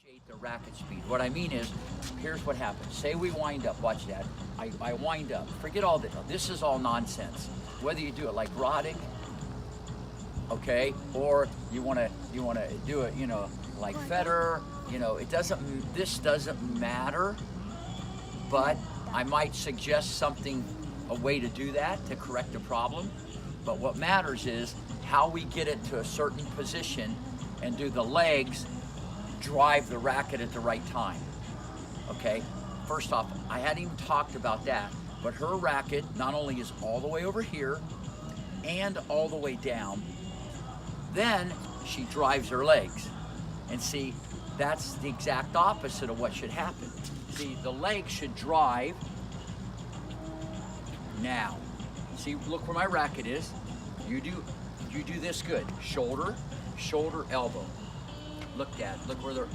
The racket speed. What I mean is, here's what happens. Say we wind up, watch that. I wind up. Forget all this. This is all nonsense. Whether you do it like Roddick, okay, or you wanna do it, like Federer, this doesn't matter, but I might suggest something, a way to do that, to correct the problem. But what matters is how we get it to a certain position and do the legs drive the racket at the right time, okay? First off, I hadn't even talked about that, but her racket not only is all the way over here and all the way down, then she drives her legs. And see, that's the exact opposite of what should happen. See, the legs should drive now. See, look where my racket is. You do this good. Shoulder, shoulder, elbow. Look where they're,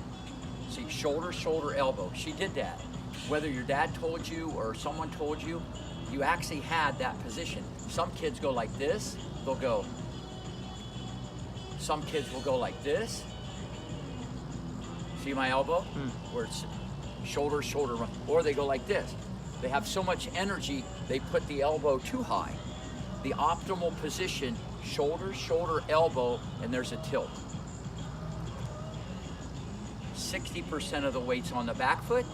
see, shoulder, shoulder, elbow. She did that. Whether your dad told you or someone told you, you actually had that position. Some kids go like this, they'll go. Some kids will go like this. See my elbow? Where it's shoulder, shoulder, or they go like this. They have so much energy, they put the elbow too high. The optimal position, shoulder, shoulder, elbow, and there's a tilt. 60% of the weight's on the back foot,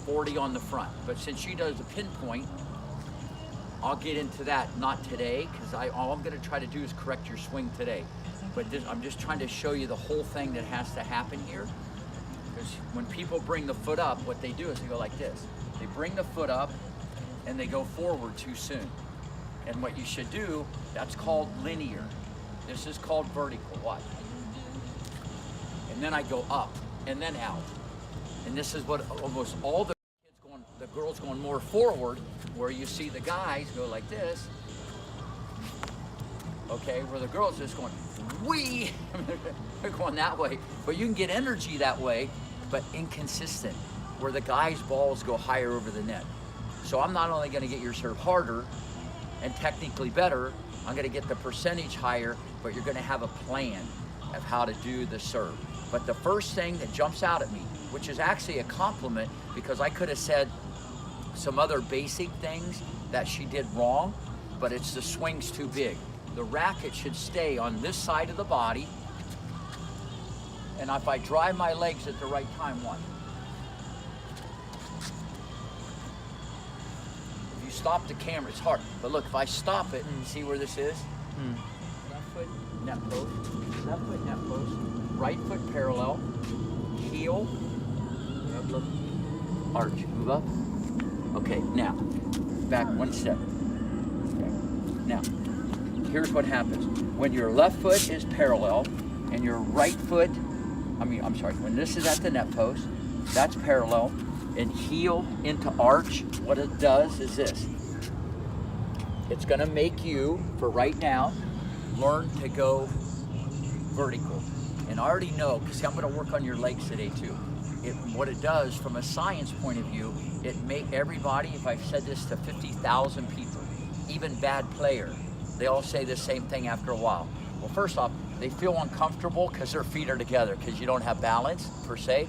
40 on the front. But since she does the pinpoint, I'll get into that, not today, because all I'm gonna try to do is correct your swing today. But I'm just trying to show you the whole thing that has to happen here. Because when people bring the foot up, what they do is they go like this. They bring the foot up and they go forward too soon. And what you should do, that's called linear. This is called vertical, watch. And then I go up and then out. And this is what almost all the kids going, the girls going more forward, where you see the guys go like this. Okay, where the girls just going, wee, they're going that way. But you can get energy that way, but inconsistent, where the guys' balls go higher over the net. So I'm not only gonna get your serve harder and technically better, I'm gonna get the percentage higher, but you're gonna have a plan of how to do the serve. But the first thing that jumps out at me, which is actually a compliment, because I could have said some other basic things that she did wrong, but it's the swing's too big. The racket should stay on this side of the body, and if I drive my legs at the right time, watch. If you stop the camera, it's hard. But look, if I stop it, see where this is? Left foot, net post, left foot, net post, right foot parallel, heel, look, arch, move up. Okay, now, back one step. Okay. Now, here's what happens. When your left foot is parallel and your right foot, when this is at the net post, that's parallel, and heel into arch, what it does is this. It's gonna make you, for right now, learn to go vertical. And I already know, because I'm gonna work on your legs today too. What it does from a science point of view, it make everybody, if I've said this to 50,000 people, even bad player, they all say the same thing after a while. Well, first off, they feel uncomfortable because their feet are together, because you don't have balance per se.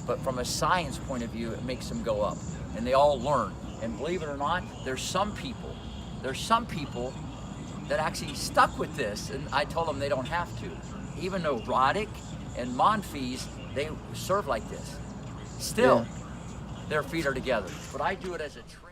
But from a science point of view, it makes them go up, and they all learn. And believe it or not, there's some people that actually stuck with this, and I told them they don't have to. Even though Roddick and Monfils, they serve like this. Still, their feet are together. But I do it as a training.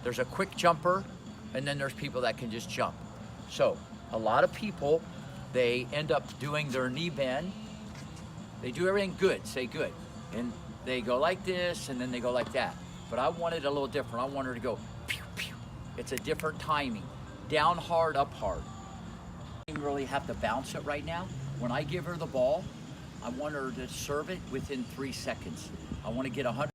There's a quick jumper, and then there's people that can just jump. So a lot of people, they end up doing their knee bend. They do everything good, say good. And they go like this, and then they go like that. But I want it a little different. I want her to go pew, pew. It's a different timing. Down hard, up hard. You really have to bounce it right now. When I give her the ball, I want her to serve it within 3 seconds. I want to get 100.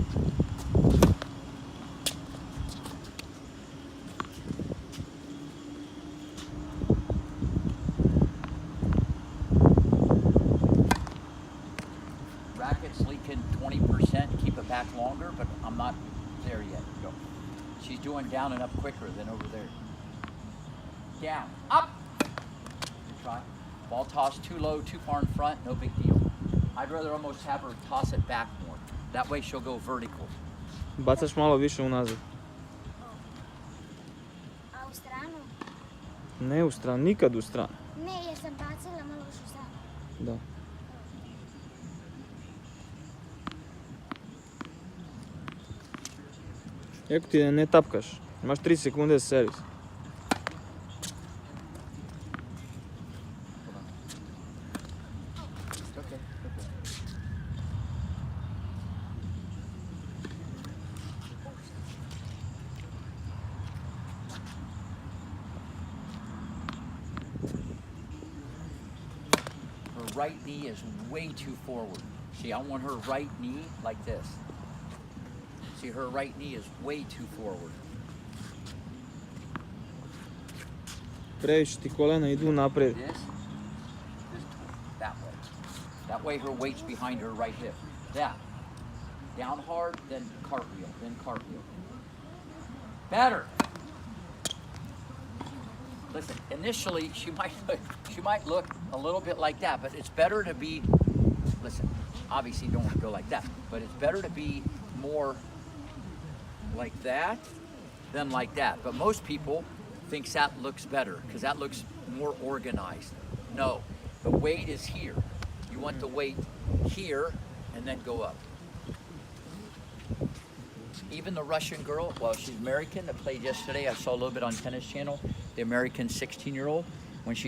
Racket's leaking 20%, keep it back longer, but I'm not there yet. Go. She's doing down and up quicker than over there. Down, up. Good try. Ball tossed too low, too far in front, no big deal. I'd rather almost have her toss it back more. That way she'll go vertical. Bacaš malo više unazad. A u stranu? Ne u stranu, nikad u stranu. Ne, jer sam bacila malo još u stranu. Da. Eko ti ne tapkaš, imaš 3 sekunde za servis. Her right knee is way too forward. See, I want her right knee like this. See, her right knee is way too forward. Previše ti kolena idu naprijed. This, that way. That way her weight's behind her right hip. That. Down hard, then cartwheel, then cartwheel. Better. Listen, initially she might look a little bit like that, but it's better to be, listen, obviously you don't want to go like that, but it's better to be more like that than like that. But most people think that looks better because that looks more organized. No, the weight is here. You want the weight here and then go up. Even the Russian girl, well, she's American, that played yesterday. I saw a little bit on Tennis Channel. The American 16-year-old, when she